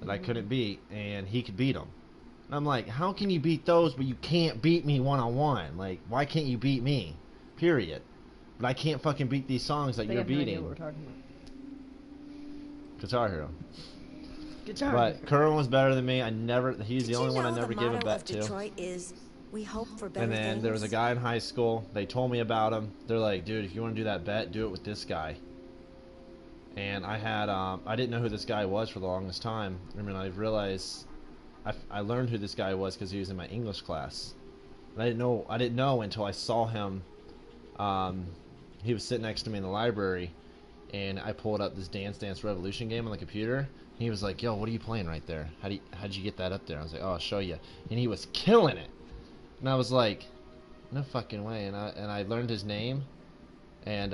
that I couldn't beat, and he could beat them. And I'm like, how can you beat those, but you can't beat me one-on-one? Like, why can't you beat me? Period. But I can't fucking beat these songs that They you're have no idea beating. what we're talking about. Guitar Hero. Guitar But Hero. Kerwin was better than me. He's the Did only you one I know never the gave a motto bet of to. Detroit is, we hope for better And then things? there was a guy in high school. They told me about him. They're like, dude, if you want to do that bet, do it with this guy. And I had, I didn't know who this guy was for the longest time. I mean, I realized, I learned who this guy was because he was in my English class. And I didn't know until I saw him. He was sitting next to me in the library, and I pulled up this Dance Dance Revolution game on the computer. He was like, yo, what are you playing right there? How'd you get that up there? I was like, oh, I'll show you. And he was killing it. And I was like, no fucking way. And I learned his name. And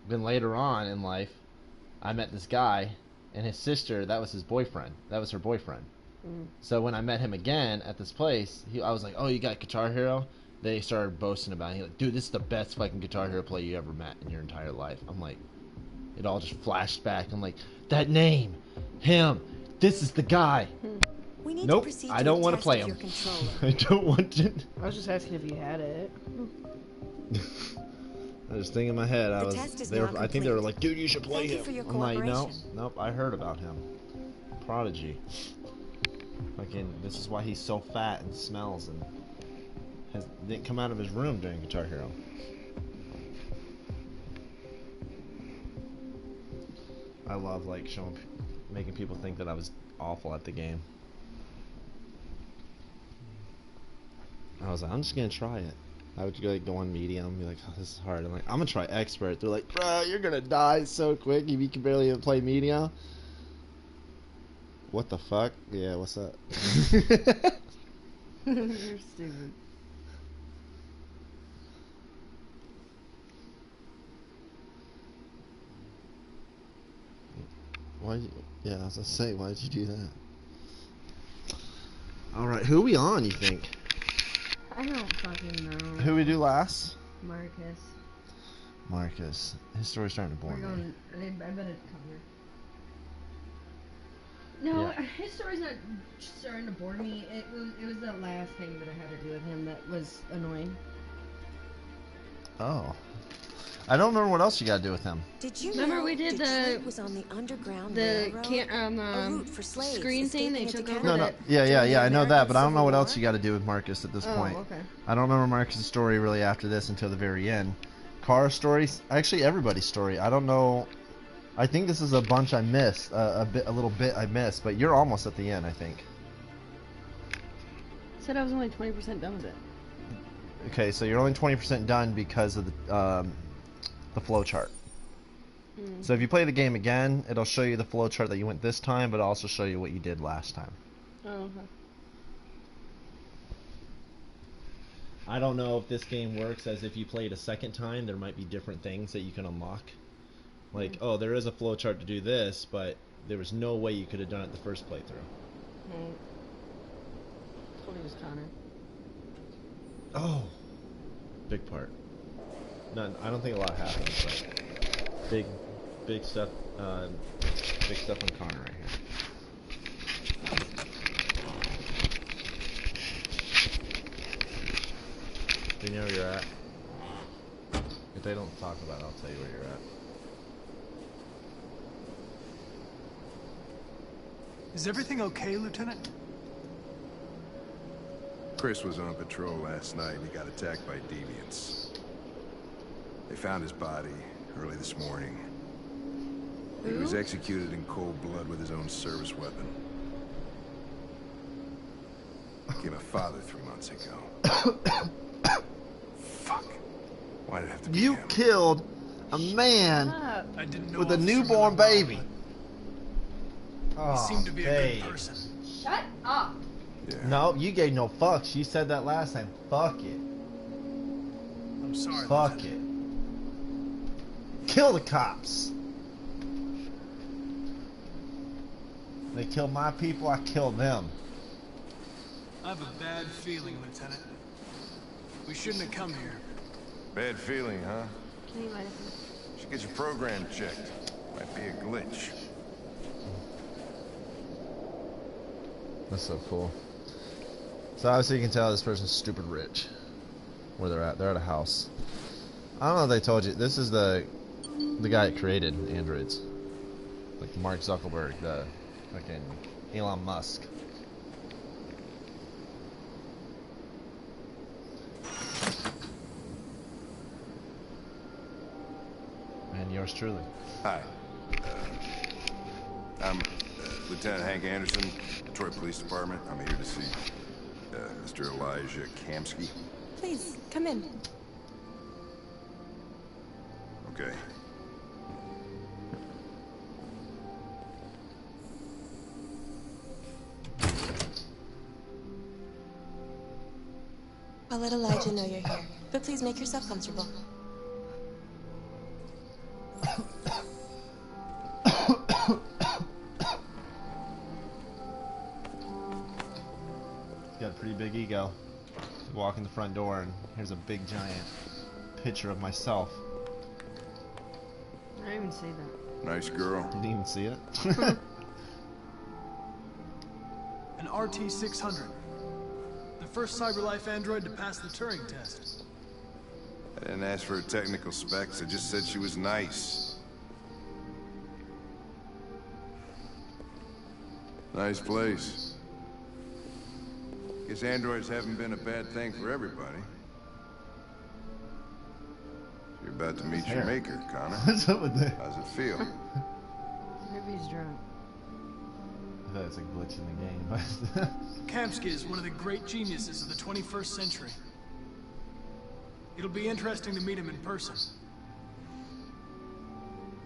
then later on in life, I met this guy, and his sister, that was his boyfriend. That was her boyfriend. So when I met him again at this place, I was like, oh, you got Guitar Hero? They started boasting about it. He's like, dude, this is the best fucking Guitar Hero player you ever met in your entire life. I'm like, it all just flashed back. I'm like, that name, him, this is the guy. We need Nope, to proceed I to don't a want to test play of him. your controller. I don't want to. I was just asking if you had it. I was thinking in my head. The test is now I think they were complete. like, dude, you should play Thank you him. for your I'm like, no, cooperation. nope, I heard about him. Prodigy. Fucking, this is why he's so fat and smells and didn't come out of his room during Guitar Hero. I love like making people think that I was awful at the game. I was like, I'm just gonna try it. I would go on medium and be like, oh, this is hard. I'm like, I'm gonna try expert. They're like, bro, you're gonna die so quick if you can barely even play medium. What the fuck? Yeah, what's up? You're stupid. Yeah, I was gonna say, why did you do that? Alright, who are we on, you think? I don't fucking know. Who we do last? Marcus. Marcus. His story's starting to bore We're me. going. I better come here. No, Yeah. his story's not starting to bore me. It was the last thing that I had to do with him that was annoying. Oh. I don't remember what else you gotta do with him. Did you Remember know we did Detroit was on the Underground the Railroad? A route for slaves screen thing they escaping took into over? No, Canada no. Yeah, during the I know that, American but I don't know what Civil else you War? gotta do with Marcus at this point. Oh, okay. I don't remember Marcus' story really after this until the very end. Kara's story, actually everybody's story. I don't know. I think this is a bunch I missed, a little bit I missed, but you're almost at the end, I think. Said I was only 20% done with it. Okay, so you're only 20% done because of the flow chart. So if you play the game again, it'll show you the flow chart that you went this time, but it'll also show you what you did last time. Oh, okay. I don't know if this game works as if you played a second time, there might be different things that you can unlock. Like, oh, there is a flow chart to do this, but there was no way you could have done it the first playthrough. Hey. Told he was Connor. Oh, big part. None. I don't think a lot happens, but big stuff. Big stuff on Connor right here. Do you know where you're at? If they don't talk about it, I'll tell you where you're at. Is everything okay, Lieutenant? Chris was on patrol last night and he got attacked by deviants. They found his body early this morning. He was executed in cold blood with his own service weapon. Became a father 3 months ago. Fuck. Why did it have to be You him? killed a man I didn't know with a Officer newborn Miller baby. He seemed to be a babe. good person. Shut up! Yeah. No, you gave no fucks. You said that last time. Fuck it. I'm sorry, Fuck Lieutenant. it. Kill the cops. They kill my people, I kill them. I have a bad feeling, Lieutenant. We shouldn't have come here. Bad feeling, huh? Can you mind Should get your program checked. Might be a glitch. That's so cool. So obviously you can tell this person's stupid rich. Where they're at. They're at a house. I don't know if they told you. This is the guy that created androids. Like Mark Zuckerberg, the fucking Elon Musk. And yours truly. Hi. I'm Lieutenant Hank Anderson, Detroit Police Department. I'm here to see Mr. Elijah Kamsky. Please, come in. Okay. I'll let Elijah know you're here, but please make yourself comfortable. Got a pretty big ego. Walk in the front door and here's a big giant picture of myself. I didn't even see that. Nice girl. You didn't even see it? An RT-600. The first CyberLife android to pass the Turing test. I didn't ask for her technical specs. I just said she was nice. Nice place. Guess androids haven't been a bad thing for everybody. You're about to meet your maker, Connor. What's up with that? How's it feel? Maybe he's drunk. I thought it's a glitch in the game, but Kamsky is one of the great geniuses of the 21st century. It'll be interesting to meet him in person.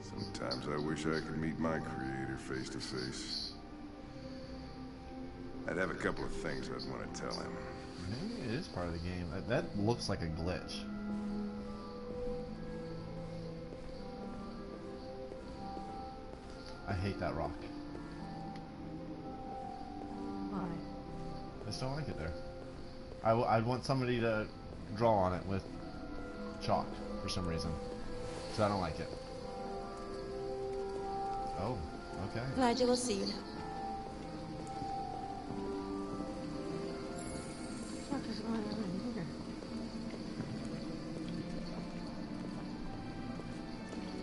Sometimes I wish I could meet my creator face to face. I'd have a couple of things I'd want to tell him. maybe it is part of the game. That looks like a glitch. I hate that rock. Why? I just don't like it there. I want somebody to draw on it with chalk for some reason. So I don't like it. Oh, okay. Elijah will see you now. What is going on here?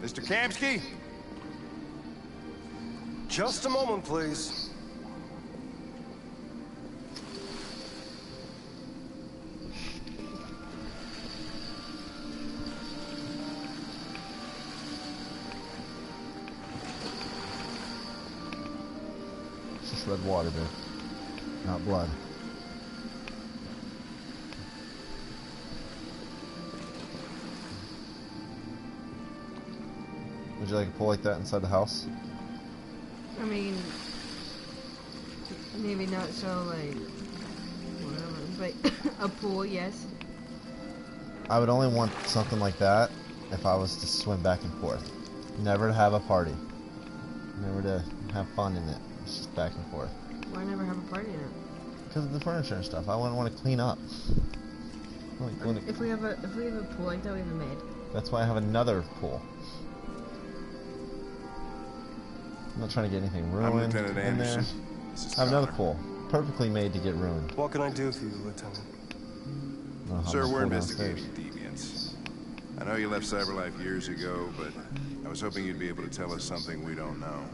Mr. Kamsky? Just a moment, please. It's just red water, dude. Not blood. Would you like a pool like that inside the house? I mean, maybe not so like whatever, but a pool, yes. I would only want something like that if I was to swim back and forth. Never to have a party. Never to have fun in it. It's just back and forth. Why never have a party in it? Because of the furniture and stuff. I wouldn't want to clean up. If we have a pool like that we have a maid. That's why I have another pool. I'm not trying to get anything ruined I'm Lieutenant in there. Anderson. This is I have another Connor. pool. Perfectly made to get ruined. What can I do for you, Lieutenant? I don't know how Sir, much we're pool downstairs. investigating deviants. I know you left CyberLife years ago, but I was hoping you'd be able to tell us something we don't know.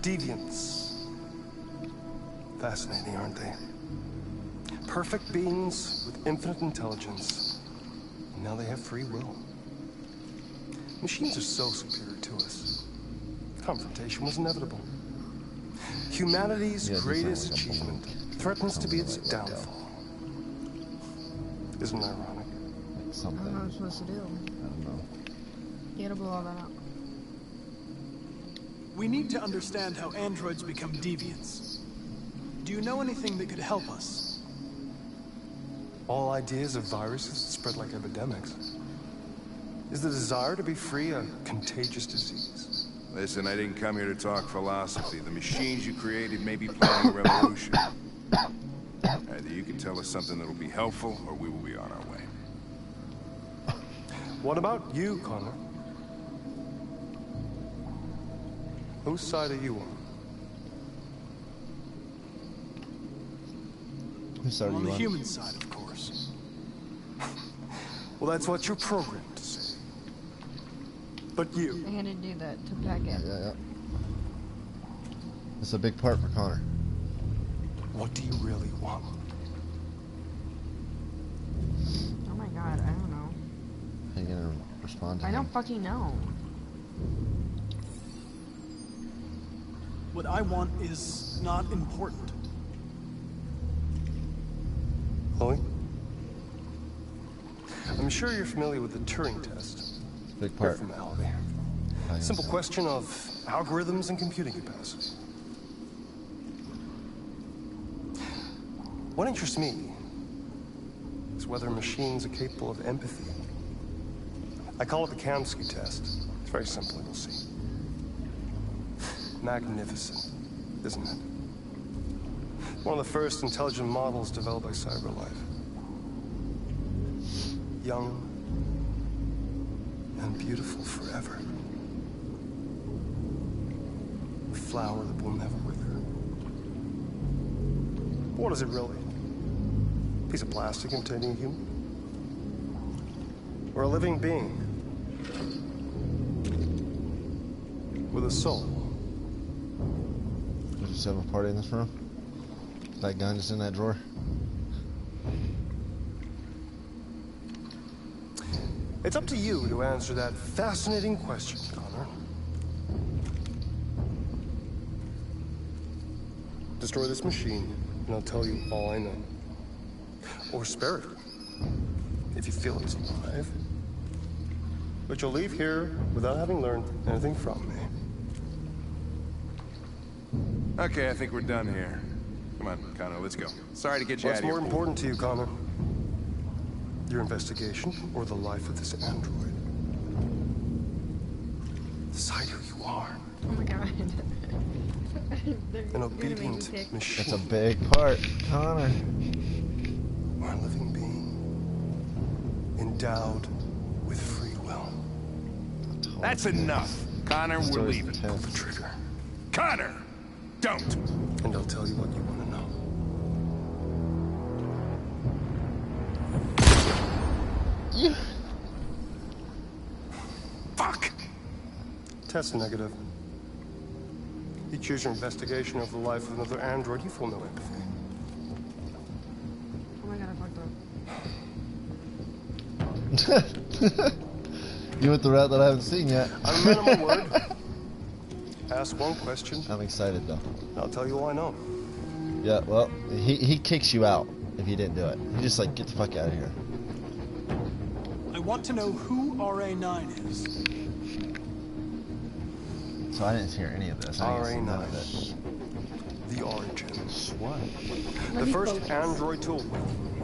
Deviants. Fascinating, aren't they? Perfect beings with infinite intelligence. And now they have free will. Machines are so superior to us. Confrontation was inevitable. Humanity's Yeah, it does greatest sound like a achievement punk. threatens to be its Sounds like that. downfall. Isn't it ironic? Like I don't know what something. I'm supposed to do. I don't know. You gotta blow all that out. We need to understand how androids become deviants. Do you know anything that could help us? All ideas of viruses that spread like epidemics. Is the desire to be free a contagious disease? Listen, I didn't come here to talk philosophy. The machines you created may be planning a revolution. Either you can tell us something that'll be helpful, or we will be on our way. What about you, Connor? Whose side are you on? Whose side I'm are on you the on? human side, of course. Well, that's what you're programmed to say. But you, I had to do that to pack it. Yeah. It's a big part for Connor. what do you really want? Oh my god, I don't know. How you gonna respond to I him? don't fucking know. What I want is not important. Chloe? I'm sure you're familiar with the Turing test. Big Pure part. formality. How you Simple gonna say question of algorithms and computing capacity. What interests me is whether machines are capable of empathy. I call it the Kamsky test. It's very simple, you'll see. Magnificent, isn't it? One of the first intelligent models developed by CyberLife. Young and beautiful forever. A flower that will never wither. What is it really? A piece of plastic imitating a human? Or a living being? With a soul? Did you set up a party in this room? That gun just in that drawer? It's up to you to answer that fascinating question, Connor. Destroy this machine, and I'll tell you all I know. Or spare it, if you feel it's alive. But you'll leave here without having learned anything from me. Okay, I think we're done here. Come on, Connor, let's go. Sorry to get you What's out of here. more important to you, Connor? Your investigation or the life of this android? Decide who you are. Oh my god. They're An gonna make me obedient sick. machine. It's a big part, Connor. Or a living being. Endowed with free will. That's enough. Connor, we're leaving. Pull the trigger. Connor! Don't! And I'll tell you what you want to know. Fuck! Test negative. You choose your investigation of the life of another android, you feel no empathy. Oh my god, I fucked up. You went the route that I haven't seen yet. I'm a man of my word. Ask one question, I'm excited though. and I'll tell you all I know. Yeah, well, he kicks you out if you didn't do it. He just like, get the fuck out of here. I want to know who RA9 is. So I didn't hear any of this. I didn't see none of it. RA9. The origins. What? The first android to awaken.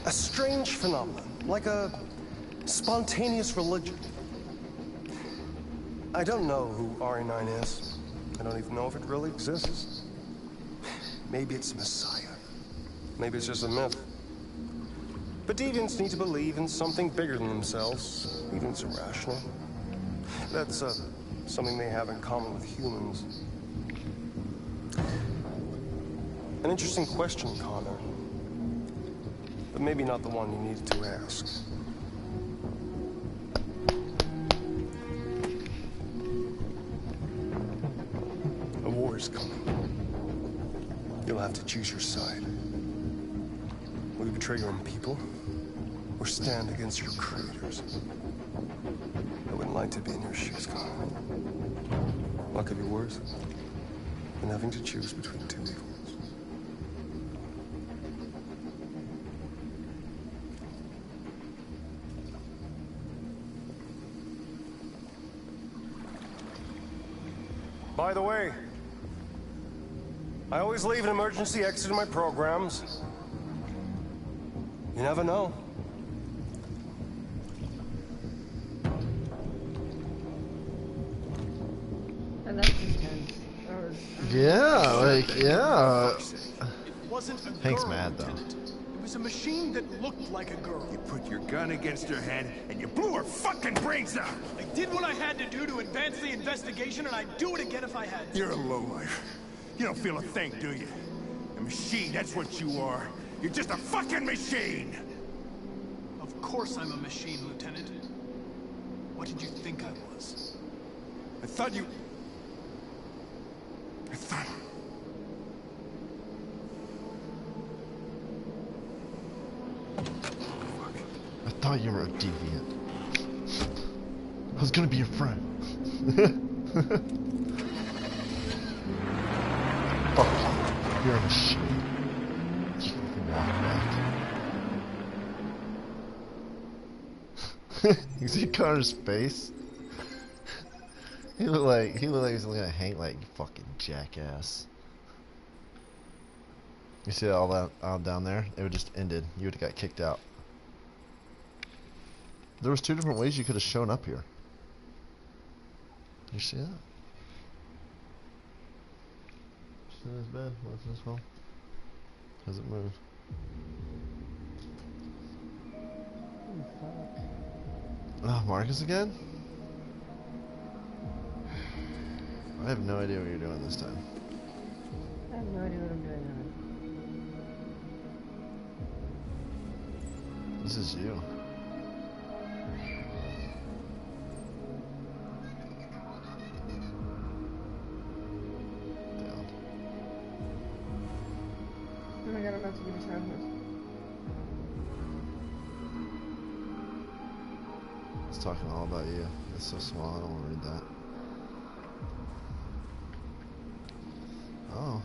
A strange phenomenon, like a spontaneous religion. I don't know who RA9 is. I don't even know if it really exists. Maybe it's a messiah. Maybe it's just a myth. But deviants need to believe in something bigger than themselves, even if it's irrational. That's something they have in common with humans. An interesting question, Connor. But maybe not the one you needed to ask. A war is coming. You'll have to choose your side. Will you betray your own people, or stand against your creators? I wouldn't like to be in your shoes, Connor. What could be worse than having to choose between two evils? By the way, I always leave an emergency exit in my programs. You never know. Oh, that's intense. Yeah, like, yeah. It wasn't a Hank's girl mad, who though. did it. It was a machine that looked like a girl. You put your gun against her head and you blew her fucking brains out! I did what I had to do to advance the investigation, and I'd do it again if I had to. You're a lowlife. You don't feel a thing, do you? A machine, that's what you are. You're just a fucking machine! Of course I'm a machine, Lieutenant. What did you think I was? I thought you... I thought... I thought you were a deviant. I was gonna be your friend. Fuck you. You're a machine. You can walk back. You see Connor's face? He looked like he was gonna hang like you fucking jackass. You see all that down there? It would just ended. You would have got kicked out. There was 2 different ways you could have shown up here. You see that? See this bed? What's this one? Has it moved? Oh, Marcus again? I have no idea what you're doing this time. I have no idea what I'm doing now. This is you. Down. Oh my god, I'm about to give you time. It's talking all about you. It's so small, I don't want to read that. Oh.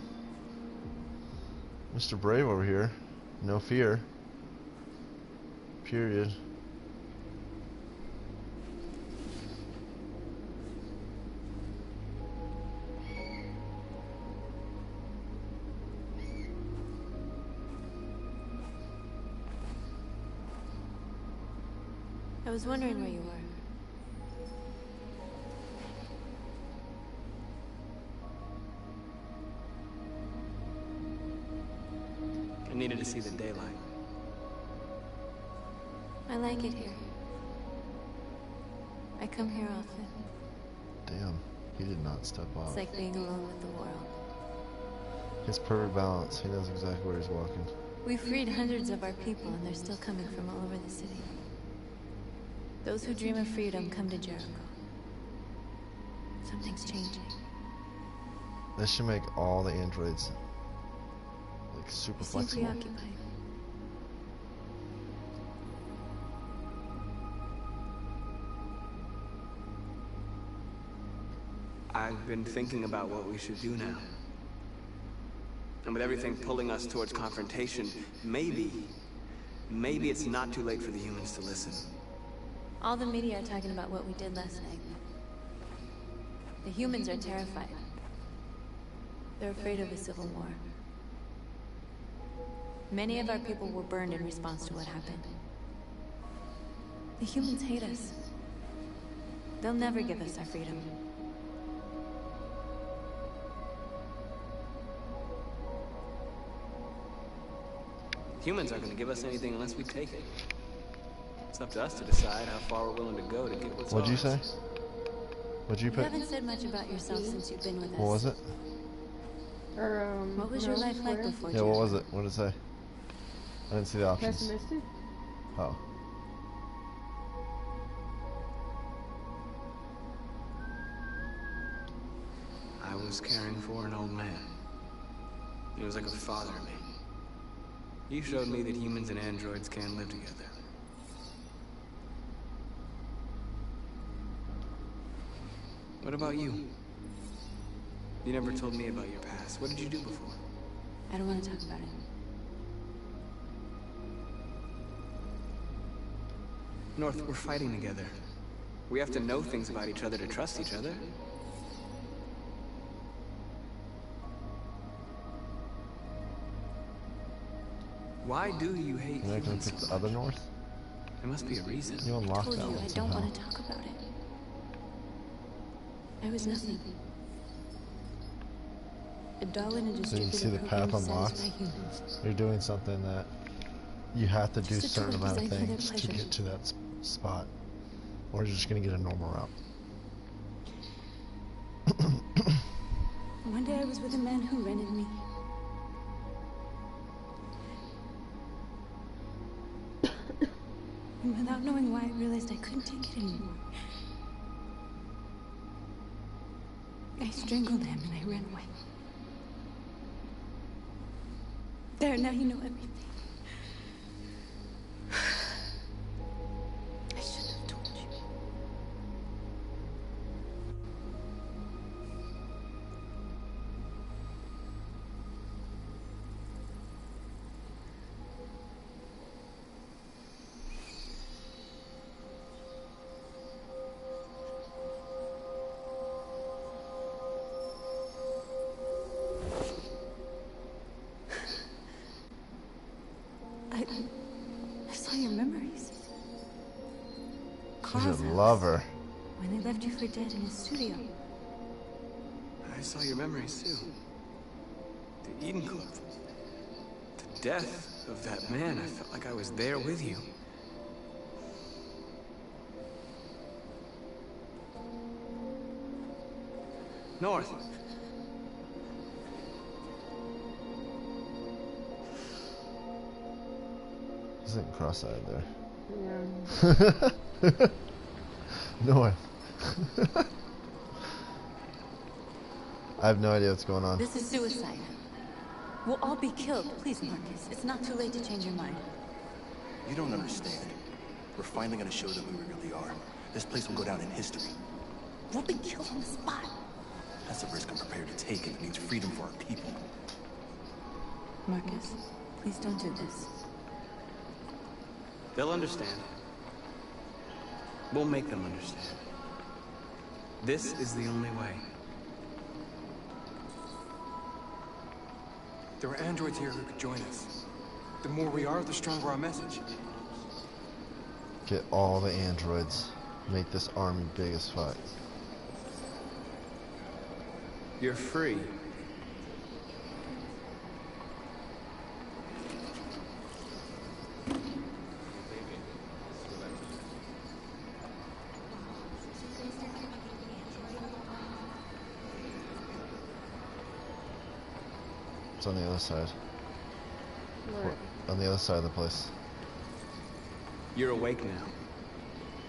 Mr. Brave over here. No fear. Period. I was wondering where you were. I needed to see the daylight. I like it here. I come here often. Damn. He did not step off. It's like being alone with the world. His perfect balance. He knows exactly where he's walking. We freed hundreds of our people, and they're still coming from all over the city. Those who dream of freedom come to Jericho. Something's changing. This should make all the androids like super You seem flexible. preoccupied. I've been thinking about what we should do now. And with everything pulling us towards confrontation, maybe it's not too late for the humans to listen. All the media are talking about what we did last night. The humans are terrified. They're afraid of a civil war. Many of our people were burned in response to what happened. The humans hate us. They'll never give us our freedom. Humans aren't going to give us anything unless we take it. It's up to us to decide how far we're willing to go to get what's What'd you ours. say? What'd you You put? haven't said much about yourself since you've been with us. What was it? Or, What was your life like before Yeah, what Jericho? was it? What did it say? I didn't see the options. Pessimistic? Oh. I was caring for an old man. He was like a father to me. He showed me that humans and androids can live together. What about you? You never told me about your past. What did you do before? I don't want to talk about it. North, we're fighting together. We have to know things about each other to trust each other. Why do you hate You're not gonna humans pick so the other much? north? There must be a reason. You I unlocked told that you one I don't somehow. want to talk about it. I was nothing. A doll in a So you can see distributed the path program unlocked? satisfy humans. You're doing something that You have to do a Just a certain toy amount of designed for their things to pleasure. get to that spot. Or you're just going to get a normal route. One day I was with a man who rented me. And without knowing why, I realized I couldn't take it anymore. I strangled him and I ran away. There, now you know everything. I shouldn't have told you. I saw your memories. She's a Carl's lover. house, when they left you for dead in his studio. I saw your memories too. The Eden Club. The death of that man. I felt like I was there with you. North. He's like cross-eyed there. Yeah. No. I have no idea what's going on. This is suicide. We'll all be killed. Please, Marcus. It's not too late to change your mind. You don't understand. We're finally gonna show them who we really are. This place will go down in history. We'll be killed on the spot. That's a risk I'm prepared to take if it means freedom for our people. Marcus, please don't do this. They'll understand. We'll make them understand. This is the only way. There are androids here who could join us. The more we are, the stronger our message. Get all the androids. Make this army big as fuck. You're free. It's on the other side. What? On the other side of the place. You're awake now.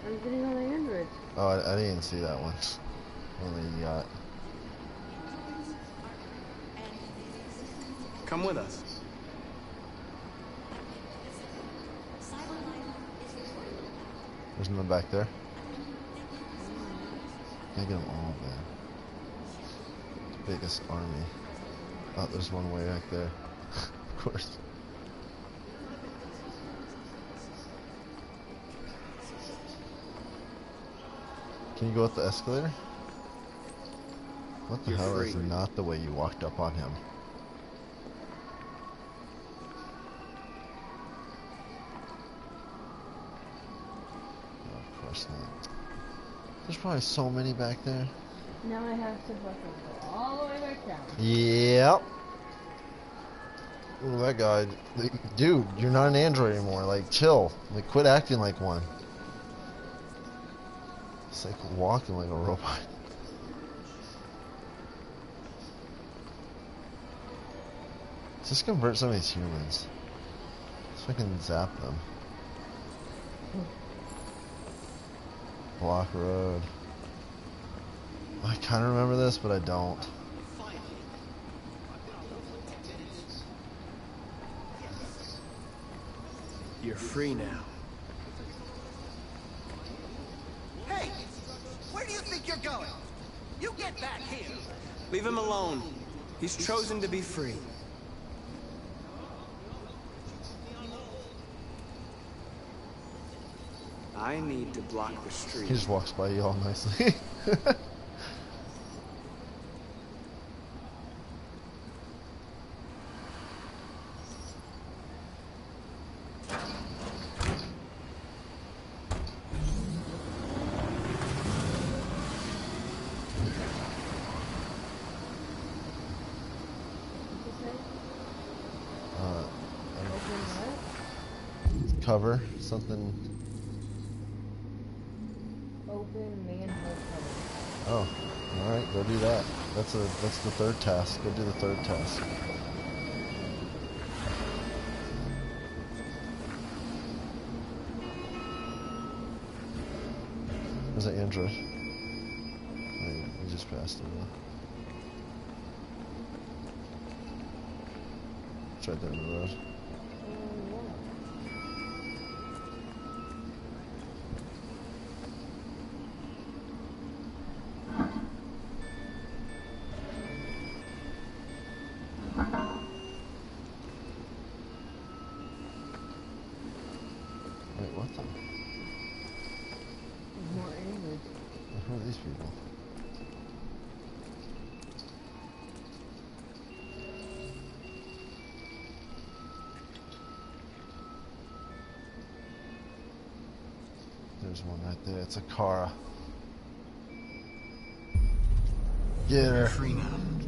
I'm getting all the androids. Oh, I didn't see that one. Only you got. Come with us. There's none back there. Gotta get them all there. The biggest army. Oh, there's one way back there. Of course. Can you go up the escalator? What the You're hell is free. not the way you walked up on him? Oh, of course not. There's probably so many back there. Now I have to fucking go all the way back down. Yep. Ooh, that guy. Dude, you're not an android anymore. Like, chill. Like, quit acting like one. It's like walking like a robot. Just convert some of these humans. Just fucking zap them. Block road. I kind of remember this, but I don't. You're free now. Hey! Where do you think you're going? You get back here! Leave him alone. He's chosen to be free. I need to block the street. He just walks by you all nicely. cover, something. Open manhole cover. Oh, all right, go do that. That's the third task. Go do the third task. There's an android. We just passed him. It's right there in the road. Wait, what the? There's more androids. Who are these people? There's one right there. It's a Kara. Get her. Free now.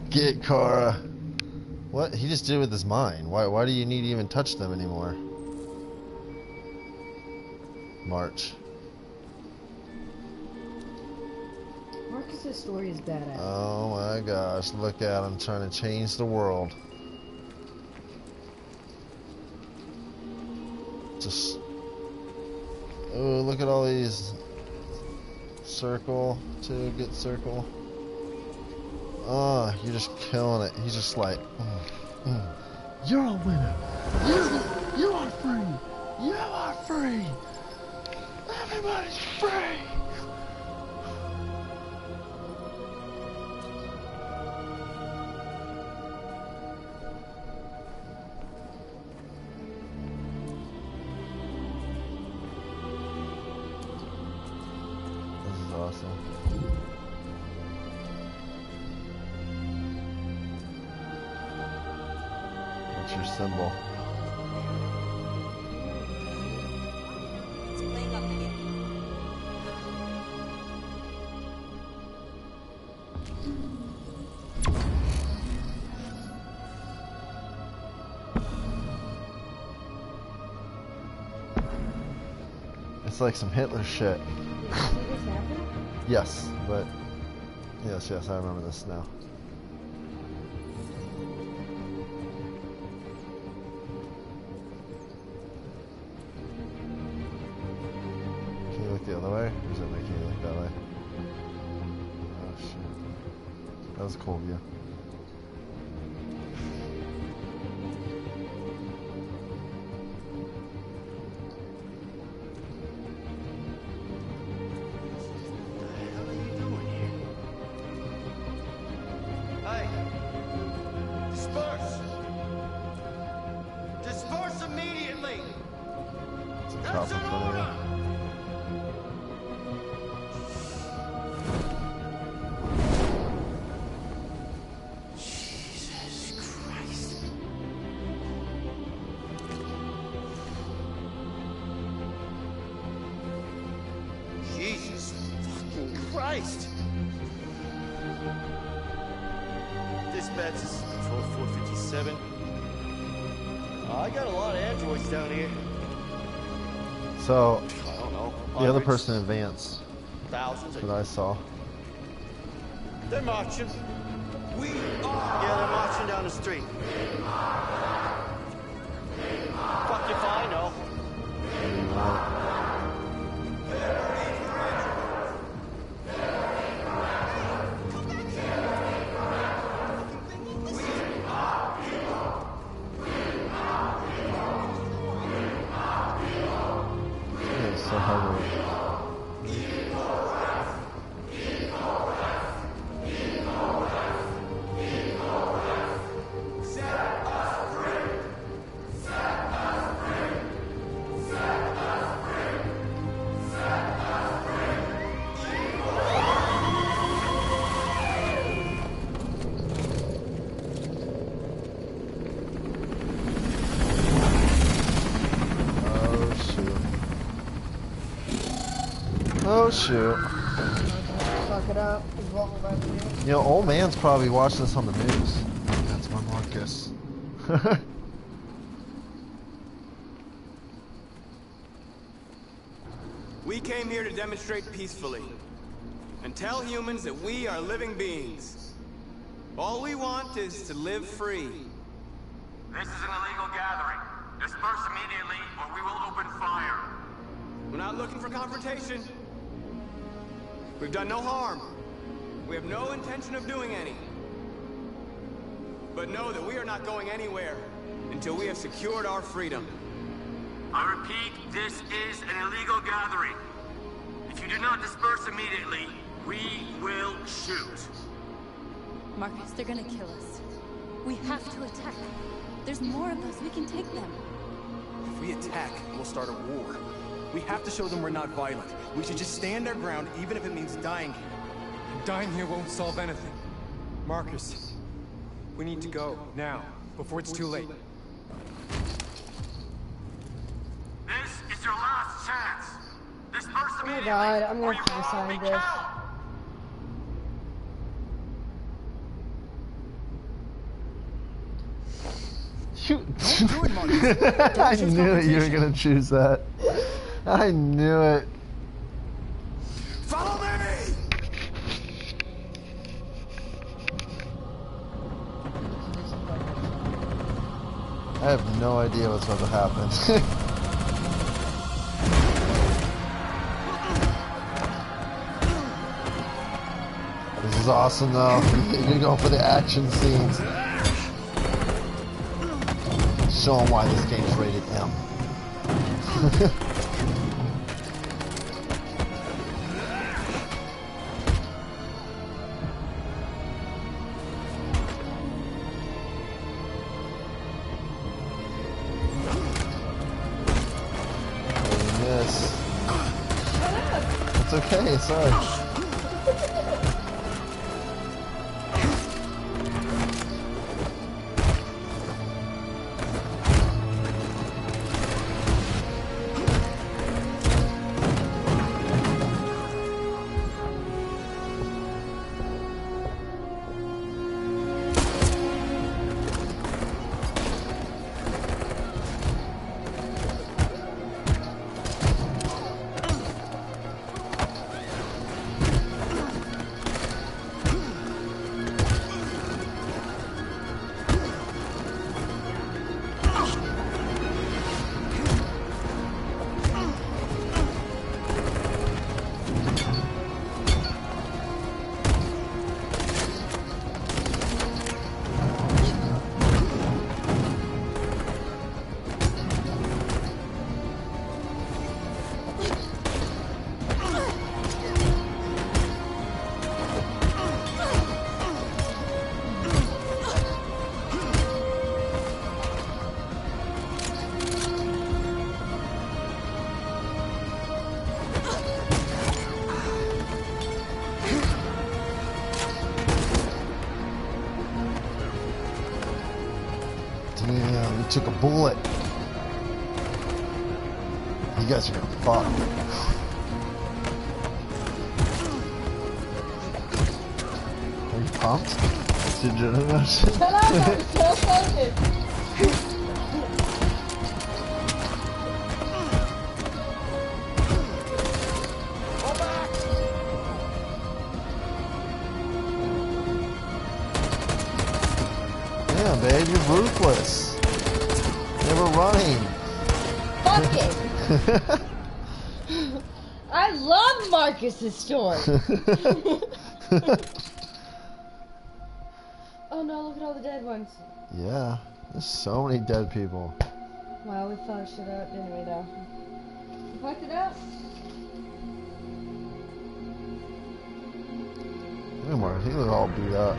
Get Kara. What? He just did it with his mind. Why do you need to even touch them anymore? March. Marcus's story is badass. Oh my gosh, look at him trying to change the world. Just... Oh, look at all these. Circle, two, get circle. Oh, you're just killing it. He's just like, you're a winner. You are free. You are free. Everybody's free. This is awesome. What's your symbol? It's playing up again. It's like some Hitler shit. Did you see this happen? Yes, but yes, I remember this now. Can you look the other way? Or is it making you look that way? Oh shit. That was a cool view. Hey! Disperse! Disperse immediately! It's a cop That's in an front of order! you. Jesus Christ. Jesus fucking Christ! Dispatch, this is Patrol 457. I got a lot of androids down here. So, I don't know. the other hundreds, person advanced Thousands. that I saw. They're marching. Yeah, they're marching down the street. Fuck if I know. It's so hard to... Oh shoot. Suck it up is what we're about to do. You know, old man's probably watching this on the news. That's my Marcus. We came here to demonstrate peacefully and tell humans that we are living beings. All we want is to live free. This is an illegal gathering. Disperse immediately or we will open fire. We're not looking for confrontation. We've done no harm. We have no intention of doing any. But know that we are not going anywhere until we have secured our freedom. I repeat, this is an illegal gathering. If you do not disperse immediately, we will shoot. Marcus, they're gonna kill us. We have to attack. There's more of us. We can take them. If we attack, we'll start a war. We have to show them we're not violent. We should just stand our ground, even if it means dying here. Dying here won't solve anything. Marcus, we need to go, now, before it's too late. This is your last chance. Disperse Oh my immediately. god, I'm or gonna you will all co-sign be this. killed. I knew it, you were gonna choose that. I knew it. Follow me! I have no idea what's about to happen. This is awesome though. You're going for the action scenes. Show them why this game's rated M. Miss. It's okay, sorry. Damn, you took a bullet. You guys are gonna fuck. Are you pumped? Did you know? Shut up, I'm so focused. Damn, babe, you're ruthless. Never running. Fuck it. I love Marcus's story. Oh no, look at all the dead ones. Yeah, there's so many dead people. Wow, we fucked shit up, didn't we though? We fucked it up. Anymore, he was all beat up.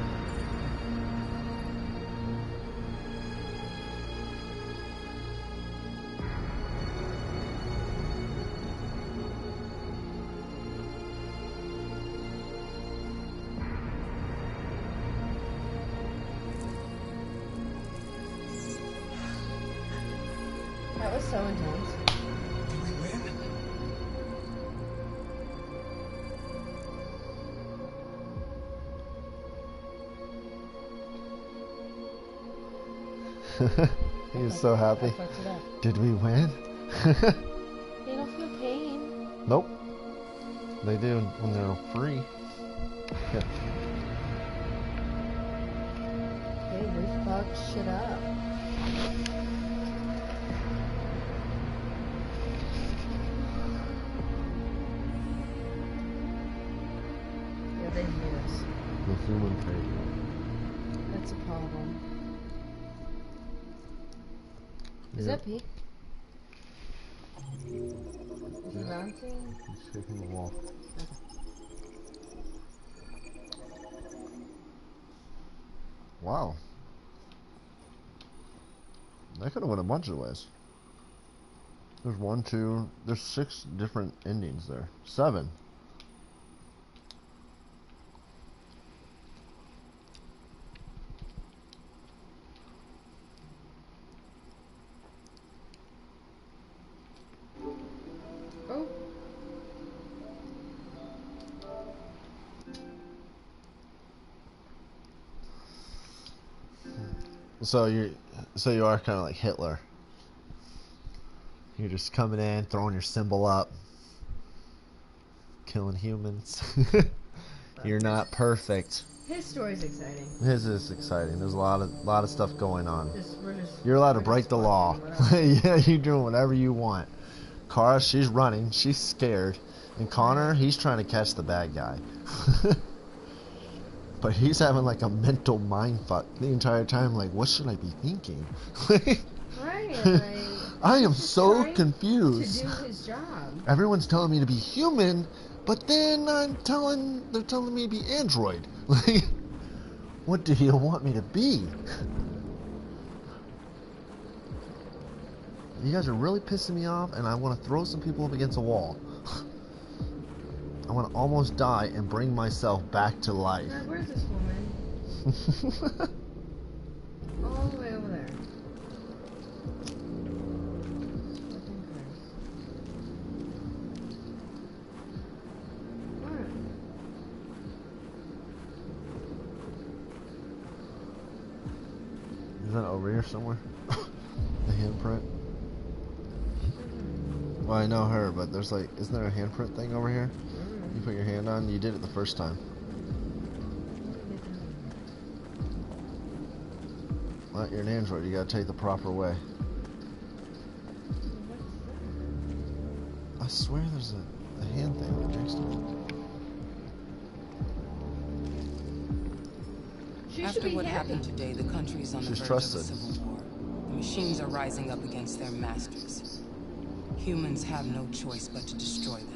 That was so intense. Did we win? He was so happy. I fucked it up. Did we win? They don't feel pain. Nope. They do when they're free. Yeah. Hey, we fucked shit up. Yeah, they hear us. The human fate. That's a problem. Is that Pete? Is he bouncing? He's shaking the wall. Wow. That could have went a bunch of ways. There's 1, 2, there's 6 different endings there. 7. Oh. So you are kind of like Hitler. You're just coming in, throwing your symbol up, killing humans. You're not perfect. His story's exciting. His is exciting. There's a lot of stuff going on. We're You're allowed to break the law. Yeah, you're doing whatever you want. Kara, she's running. She's scared. And Connor, he's trying to catch the bad guy. But he's having like a mental mind fuck the entire time. Like, what should I be thinking? Right. I am so confused. To do his job. Everyone's telling me to be human, but then they're telling me to be android. Like, what do you want me to be? You guys are really pissing me off, and I want to throw some people up against a wall. I want to almost die and bring myself back to life. Now, where's this woman? All the way over there. Is that over here somewhere? The handprint? Well, I know her, but there's like, isn't there a handprint thing over here? You put your hand on, you did it the first time. Well, you're an android, you gotta take the proper way. I swear there's a hand thing that Jake's doing. After what happened today, the country is on the verge of a civil war. The machines are rising up against their masters. Humans have no choice but to destroy them.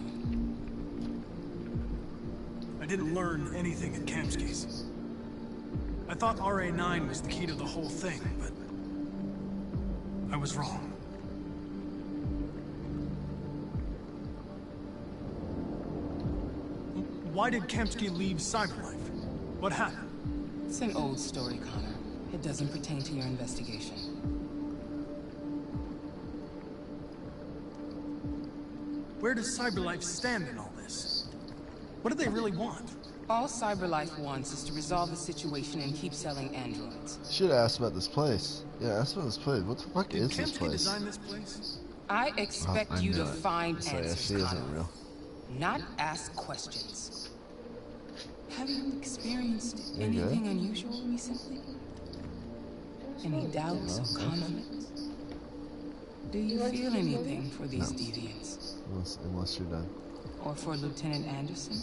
I didn't learn anything at Kamsky's. I thought RA9 was the key to the whole thing, but I was wrong. Why did Kamsky leave Cyberlife? What happened? It's an old story, Connor. It doesn't pertain to your investigation. Where does Cyberlife stand in all this? What do they really want? All Cyberlife wants is to resolve the situation and keep selling androids. Should have asked about this place. Yeah, ask about this place. What the fuck is this place? Design this place? I expect you to find answers, she Connor. isn't real. Not ask questions. Have you experienced anything unusual recently? Any doubts or conflicts? Do you feel anything for these deviants? Unless you're done. Or for Lieutenant Anderson?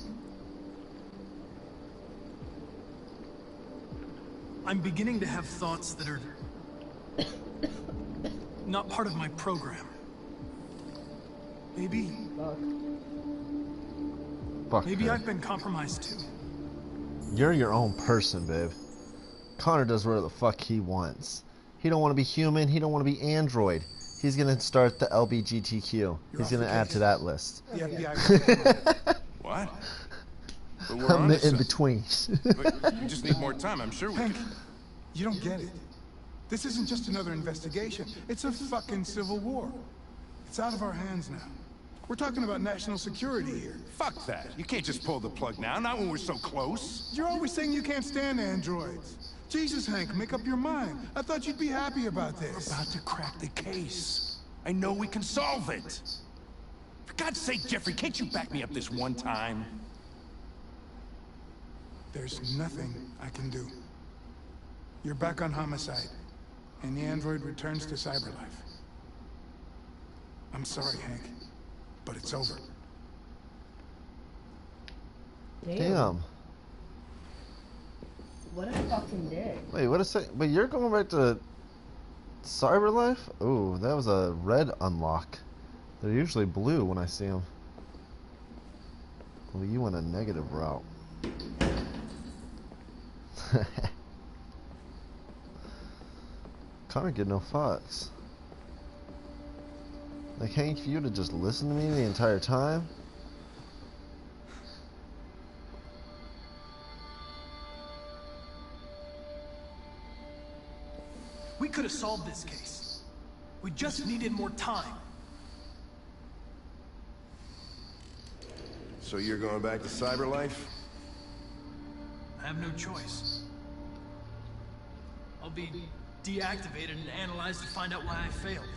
I'm beginning to have thoughts that are not part of my program. Maybe... Maybe I've been compromised too. You're your own person, babe. Connor does whatever the fuck he wants. He don't want to be human. He don't want to be android. He's gonna start the LBGTQ. He's gonna add to that list. The FBI. What? I'm the in-between. You just need more time. I'm sure we can. You don't get it. This isn't just another investigation. It's a fucking civil war. It's out of our hands now. We're talking about national security here. Fuck that. You can't just pull the plug now, not when we're so close. You're always saying you can't stand androids. Jesus, Hank, make up your mind. I thought you'd be happy about this. We're about to crack the case. I know we can solve it. For God's sake, Jeffrey, can't you back me up this one time? There's nothing I can do. You're back on homicide, and the android returns to cyberlife. I'm sorry, Hank, but it's over. Damn. What a fucking dick. Wait, what a sec. But you're going back to cyberlife? Ooh, that was a red unlock. They're usually blue when I see them. Well, you went a negative route. Connor get no fucks. Like, Hank, if you would have just listened to me the entire time. We could have solved this case. We just needed more time. So you're going back to cyberlife? I have no choice. I'll be deactivated and analyzed to find out why I failed.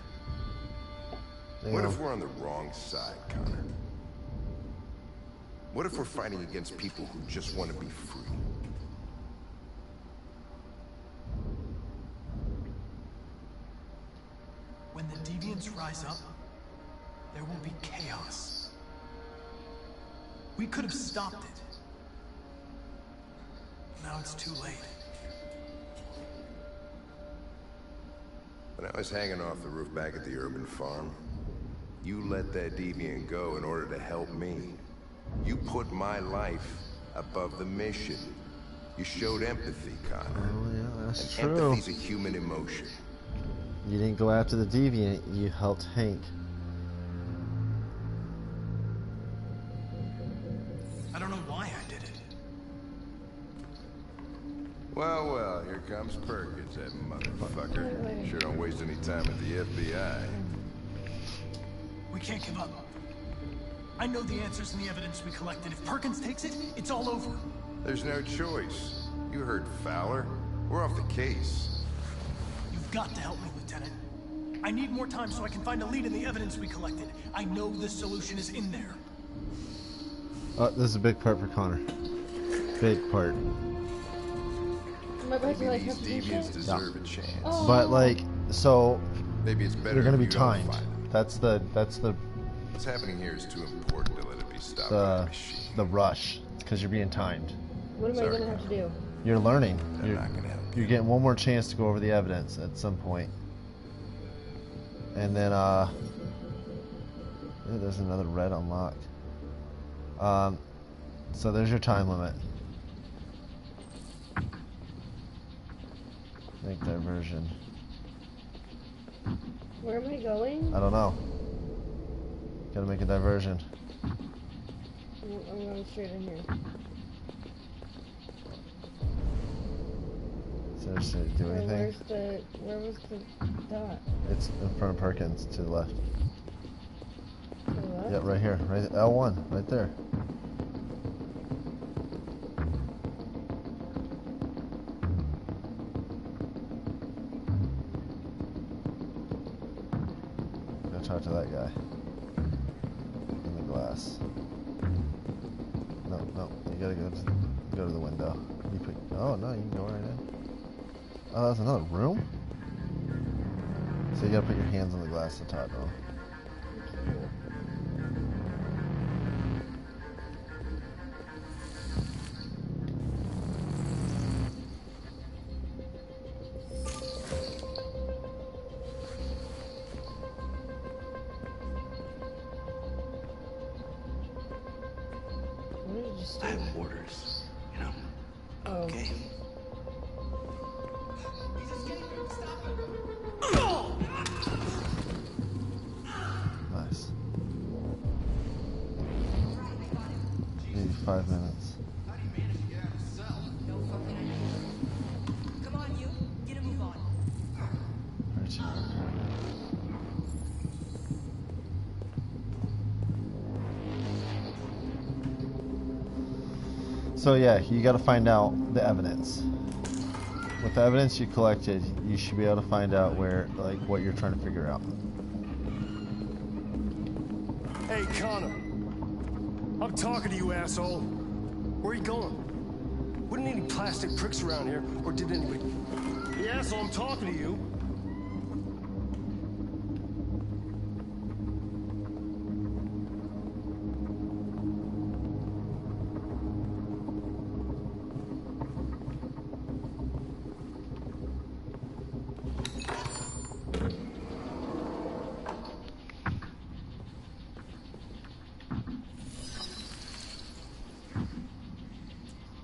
Damn. What if we're on the wrong side, Connor? What if we're fighting against people who just want to be free? When the deviants rise up, there will be chaos. We could have stopped it. Now it's too late. When I was hanging off the roof back at the urban farm, you let that deviant go in order to help me. You put my life above the mission. You showed empathy, Connor. Oh yeah, that's and true. Empathy's a human emotion. You didn't go after the deviant, you helped Hank. I don't know why I did it. Well, well, here comes Perkins, that motherfucker. Sure don't waste any time at the FBI. We can't give up. I know the answers and the evidence we collected. If Perkins takes it, it's all over. There's no choice. You heard Fowler. We're off the case. You've got to help me, Lieutenant. I need more time so I can find a lead in the evidence we collected. I know the solution is in there. Oh, this is a big part for Connor. Big part. Maybe these deviants deserve a chance. Oh. But like, so maybe it's better you're gonna if be you don't timed. fight it. That's the What's happening here is too important to let it be stopped by the the machine. the rush. It's because you're being timed. What am I gonna have to do? You're learning. I'm not gonna help You're getting one more chance to go over the evidence at some point. And then there's another red unlock. So there's your time limit. Make diversion. Where am I going? I don't know. Gotta make a diversion. I'm going straight in here. Seriously, do anything? Where was the dot? It's in front of Perkins to the left. To the left? Yeah, right here. Right, L1, right there. Go talk to that guy. In the glass. No, you gotta go to the window. Oh no, you can go right in. Oh, that's another room? So you gotta put your hands on the glass to top though. What did you just do? I have orders, you know? Oh. Okay. Nice. Maybe 5 minutes. Come on, you. Get a move on. Right here. So yeah, you got to find out the evidence. With the evidence you collected, you should be able to find out where, like, what you're trying to figure out. Hey, Connor. I'm talking to you, asshole. Where are you going? Wouldn't any plastic pricks around here, or did anybody? Hey, asshole, I'm talking to you.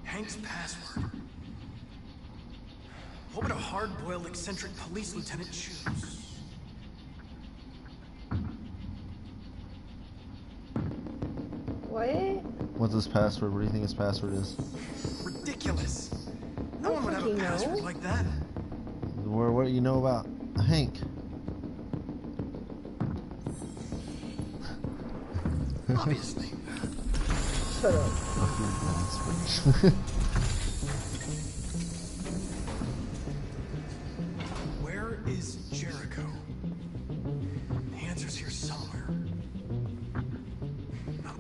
Hank's password. What would a hard-boiled, eccentric police lieutenant choose? What? What's his password? What do you think his password is? Ridiculous. No one would have a password like that. What do you know about Hank? Obviously. Shut up. Where is Jericho? The answer's here somewhere. No.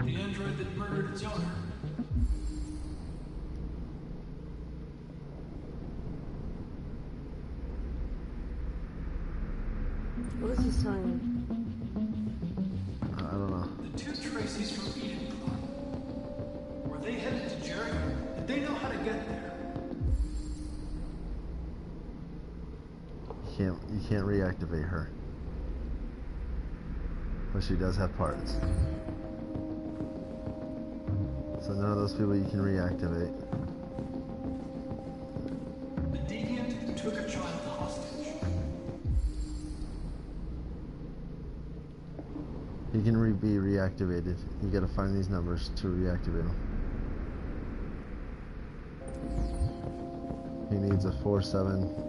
The android that murdered its owner. What is he telling me? I don't know. The two Tracys from Eden Club. Were they headed to Jericho? Did they know how to get there? You can't reactivate her. But she does have parts. So none of those people you can reactivate. The deviant took a child hostage. He can be reactivated. You gotta find these numbers to reactivate him. He needs a 4-7.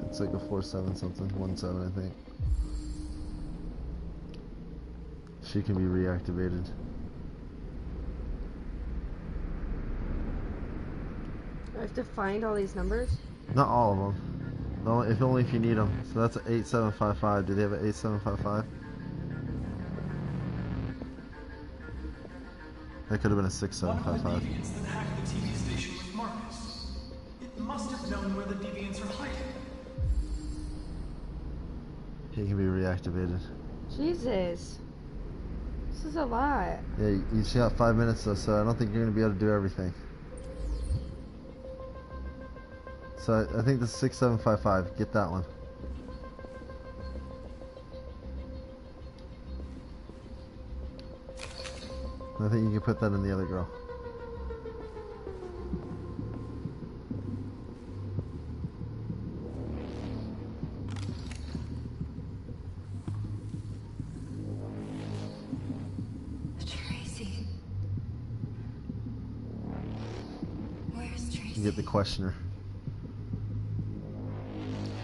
It's like a 4-7 something. 1-7 I think. She can be reactivated. I have to find all these numbers? Not all of them. If only if you need them. So that's an 8755. Do they have an 8755? That could have been a 6755. One of the deviants that hacked the TV station was Marcus. It must have known where the deviants are hiding. He can be reactivated. Jesus. This is a lot. Yeah, you just got 5 minutes though, so I don't think you're going to be able to do everything. So I think the 6755. Get that one. I think you can put that in the other girl. Tracy. Where's Tracy? You get the questioner.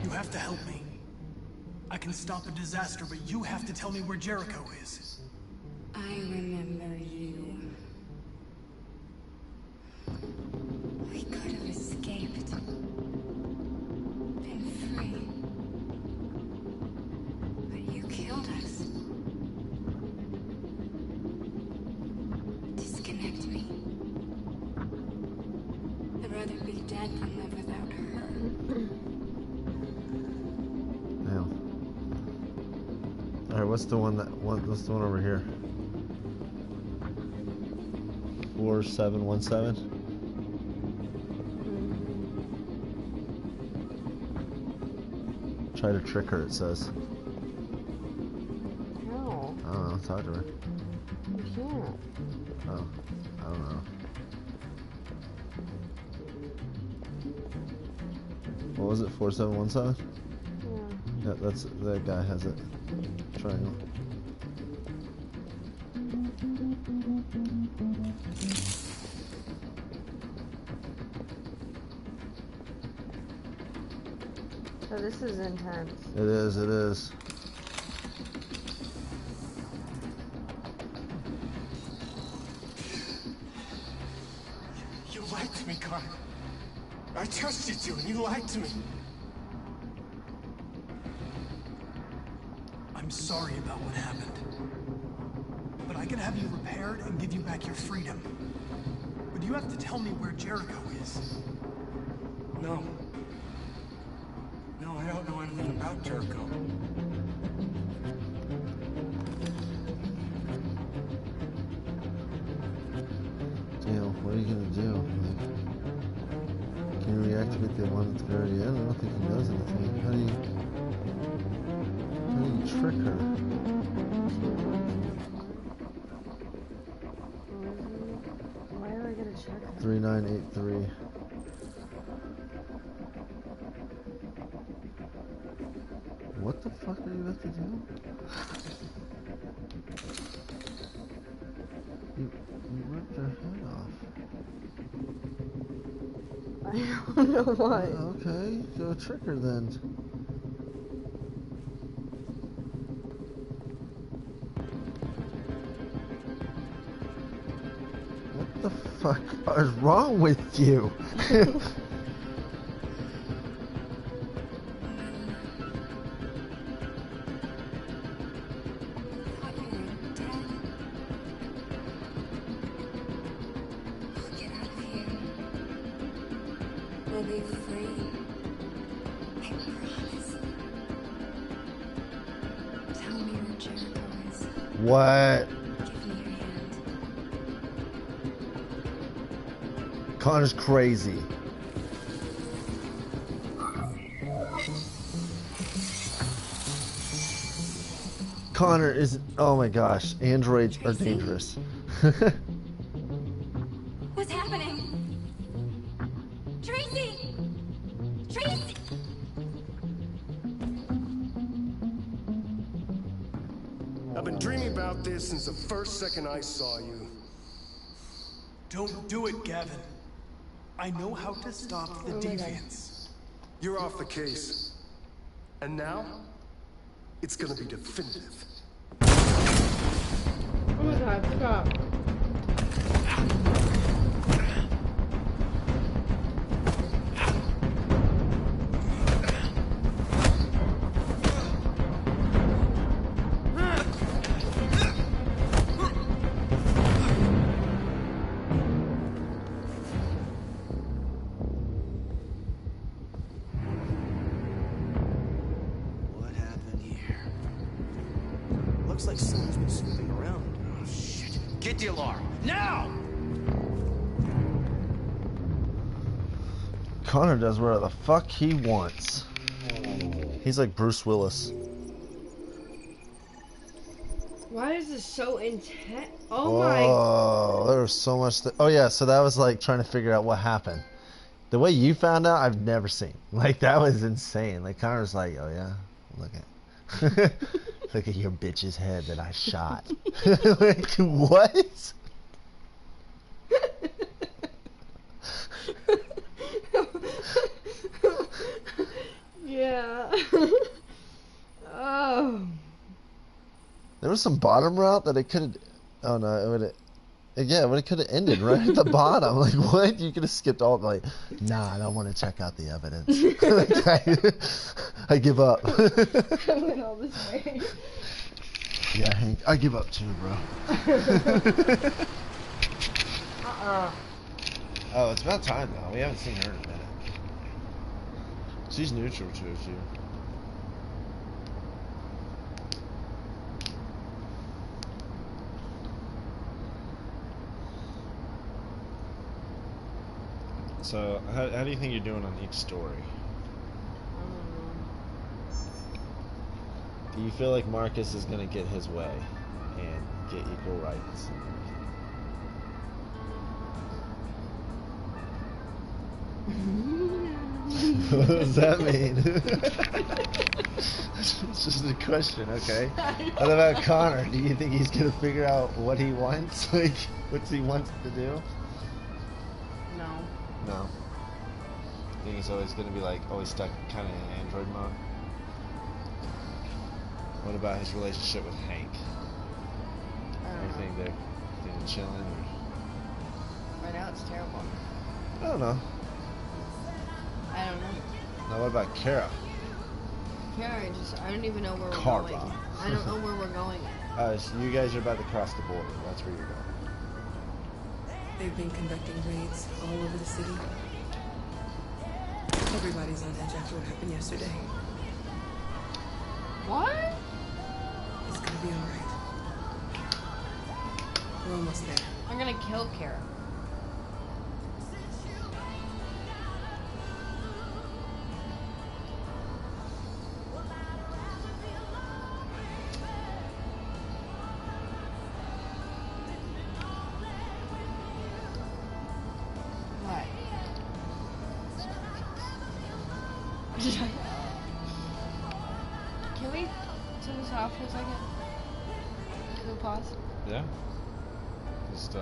You have to help me. I can stop a disaster, but you have to tell me where Jericho is. I remember you. We could have escaped. Been free. But you killed us. Disconnect me. I'd rather be dead than live without her. Damn. Alright, what's the one what's the one over here? 4717. Try to trick her, it says. No. I don't know, talk to her. You can't. Oh, I don't know. What was it? 4717? Yeah. Yeah, that guy has it. Triangle. So this is intense. It is, it is. You lied to me, Connor. I trusted you and you lied to me. I'm sorry about what happened. I can have you repaired and give you back your freedom. But you have to tell me where Jericho is. No. No, I don't know anything about Jericho. Damn, what are you gonna do? Like, can you reactivate the one that's already in? I don't think he knows anything. How do you trick her? Why do I get a check? 3983. What the fuck are you about to do? You ripped her head off. I don't know why. Okay, go trick her then. What the fuck is wrong with you? What? Connor's crazy. Connor is. Oh my gosh, androids are dangerous. What's happening? Tracy! Tracy! I've been dreaming about this since the first second I saw you. Don't do it, Gavin. I know how to stop the deviants. You're off the case. And now, it's gonna be definitive. Oh my god, stop. Looks like someone's been snooping around. Oh, shit. Get the alarm. Now! Connor does whatever the fuck he wants. He's like Bruce Willis. Why is this so intense? Oh, there was so much. Oh yeah, so that was like trying to figure out what happened. The way you found out, I've never seen. Like that was insane. Like Connor's like, oh yeah, look at. Look at your bitch's head that I shot. Like, what? Yeah. Oh. There was some bottom route that it could have. Oh no, it would have. Yeah, but it could have ended right at the bottom. Like, what? You could have skipped all. Like, nah, I don't want to check out the evidence. Like, I give up. I went all this way. Yeah, Hank, I give up too, bro. Oh, it's about time though. We haven't seen her in a minute. She's neutral too. So, how do you think you're doing on each story? Do you feel like Marcus is going to get his way and get equal rights? What does that mean? It's just a question, okay? What about Connor? Do you think he's going to figure out what he wants? Like, what he wants to do? No. I think he's always going to be like, always stuck kind of in android mode. What about his relationship with Hank? Anything they're chilling? Or... Right now it's terrible. I don't know. I don't know. Now what about Kara? Kara, I don't even know where we're Kara. going. I don't know where we're going at. So you guys are about to cross the border. That's where you're going. They've been conducting raids all over the city. Everybody's on edge after what happened yesterday. What? It's gonna be alright. We're almost there. I'm gonna kill Kara. What? Can we turn this off for a second? Can we pause? Yeah. Just